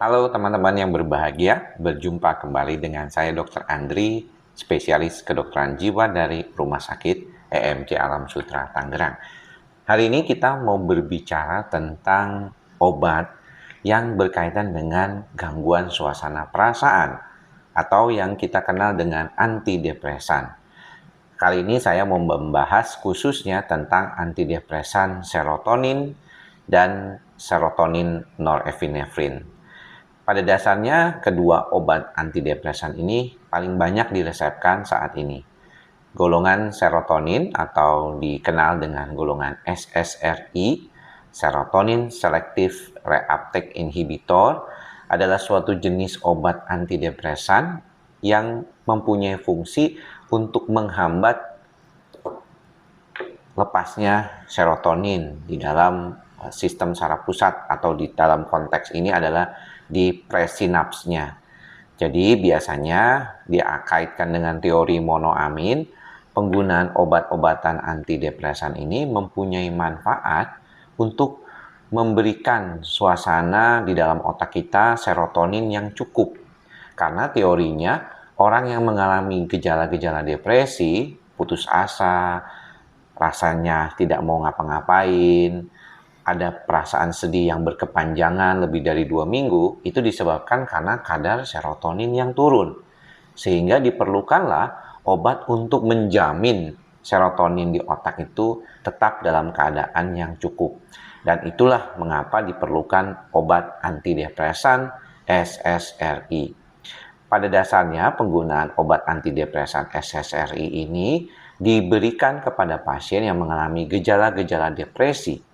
Halo teman-teman yang berbahagia, berjumpa kembali dengan saya Dr. Andri, spesialis kedokteran jiwa dari Rumah Sakit EMC Alam Sutera Tangerang. Hari ini kita mau berbicara tentang obat yang berkaitan dengan gangguan suasana perasaan atau yang kita kenal dengan antidepresan. Kali ini saya mau membahas khususnya tentang antidepresan serotonin dan serotonin norepinefrin. Pada dasarnya, kedua obat antidepresan ini paling banyak diresepkan saat ini. Golongan serotonin atau dikenal dengan golongan SSRI, Serotonin Selective Reuptake Inhibitor, adalah suatu jenis obat antidepresan yang mempunyai fungsi untuk menghambat lepasnya serotonin di dalam sistem saraf pusat, atau di dalam konteks ini adalah di presinapsnya. Jadi biasanya dikaitkan dengan teori monoamin. Penggunaan obat-obatan antidepresan ini mempunyai manfaat untuk memberikan suasana di dalam otak kita serotonin yang cukup. Karena teorinya orang yang mengalami gejala-gejala depresi, putus asa, rasanya tidak mau ngapa-ngapain, ada perasaan sedih yang berkepanjangan lebih dari 2 minggu, itu disebabkan karena kadar serotonin yang turun. Sehingga diperlukanlah obat untuk menjamin serotonin di otak itu tetap dalam keadaan yang cukup. Dan itulah mengapa diperlukan obat antidepresan SSRI. Pada dasarnya penggunaan obat antidepresan SSRI ini diberikan kepada pasien yang mengalami gejala-gejala depresi.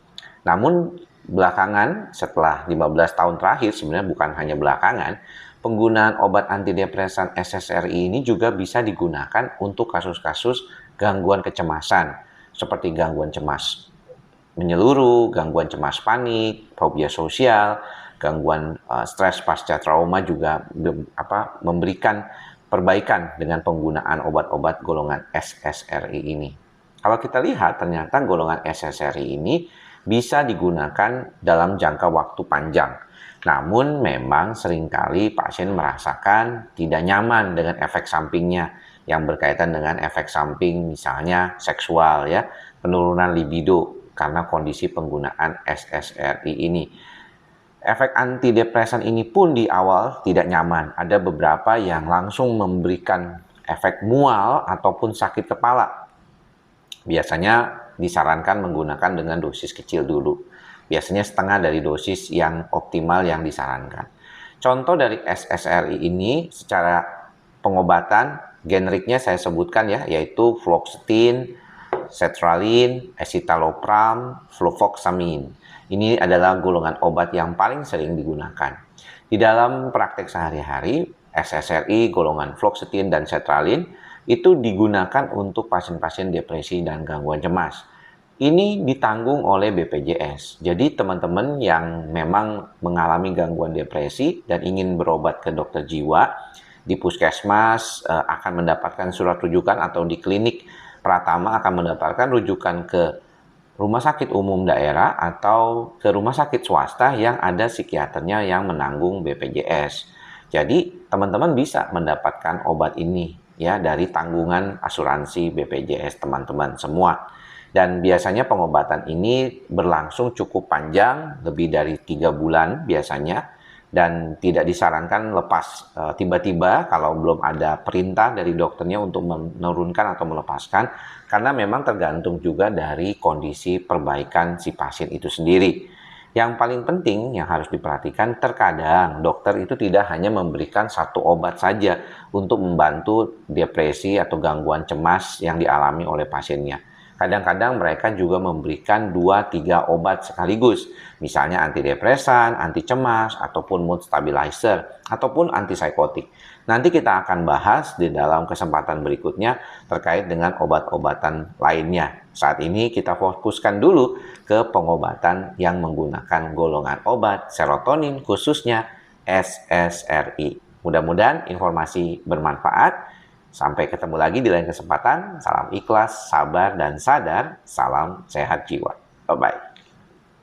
Namun belakangan, setelah 15 tahun terakhir, sebenarnya bukan hanya belakangan, penggunaan obat antidepresan SSRI ini juga bisa digunakan untuk kasus-kasus gangguan kecemasan, seperti gangguan cemas menyeluruh, gangguan cemas panik, fobia sosial, gangguan stres pasca trauma juga memberikan perbaikan dengan penggunaan obat-obat golongan SSRI ini. Kalau kita lihat, ternyata golongan SSRI ini bisa digunakan dalam jangka waktu panjang. Namun memang seringkali pasien merasakan tidak nyaman dengan efek sampingnya yang berkaitan dengan efek samping misalnya seksual, ya, penurunan libido karena kondisi penggunaan SSRI ini. Efek antidepresan ini pun di awal tidak nyaman. Ada beberapa yang langsung memberikan efek mual ataupun sakit kepala. Biasanya disarankan menggunakan dengan dosis kecil dulu. Biasanya setengah dari dosis yang optimal yang disarankan. Contoh dari SSRI ini secara pengobatan generiknya saya sebutkan, ya, yaitu fluoxetine, sertraline, escitalopram, fluvoxamine. Ini adalah golongan obat yang paling sering digunakan. Di dalam praktek sehari-hari, SSRI, golongan fluoxetine dan sertraline itu digunakan untuk pasien-pasien depresi dan gangguan cemas. Ini ditanggung oleh BPJS. Jadi teman-teman yang memang mengalami gangguan depresi dan ingin berobat ke dokter jiwa, di puskesmas akan mendapatkan surat rujukan, atau di klinik Pratama akan mendapatkan rujukan ke rumah sakit umum daerah atau ke rumah sakit swasta yang ada psikiaternya yang menanggung BPJS. Jadi teman-teman bisa mendapatkan obat ini, ya, dari tanggungan asuransi BPJS teman-teman semua. Dan biasanya pengobatan ini berlangsung cukup panjang, lebih dari 3 bulan biasanya, dan tidak disarankan lepas tiba-tiba kalau belum ada perintah dari dokternya untuk menurunkan atau melepaskan, karena memang tergantung juga dari kondisi perbaikan si pasien itu sendiri. Yang paling penting yang harus diperhatikan, terkadang dokter itu tidak hanya memberikan satu obat saja untuk membantu depresi atau gangguan cemas yang dialami oleh pasiennya. Kadang-kadang mereka juga memberikan 2-3 obat sekaligus, misalnya antidepresan, anti cemas, ataupun mood stabilizer, ataupun antipsikotik. Nanti kita akan bahas di dalam kesempatan berikutnya terkait dengan obat-obatan lainnya. Saat ini kita fokuskan dulu ke pengobatan yang menggunakan golongan obat serotonin, khususnya SSRI. Mudah-mudahan informasi bermanfaat. Sampai ketemu lagi di lain kesempatan. Salam ikhlas, sabar, dan sadar. Salam sehat jiwa. Bye-bye.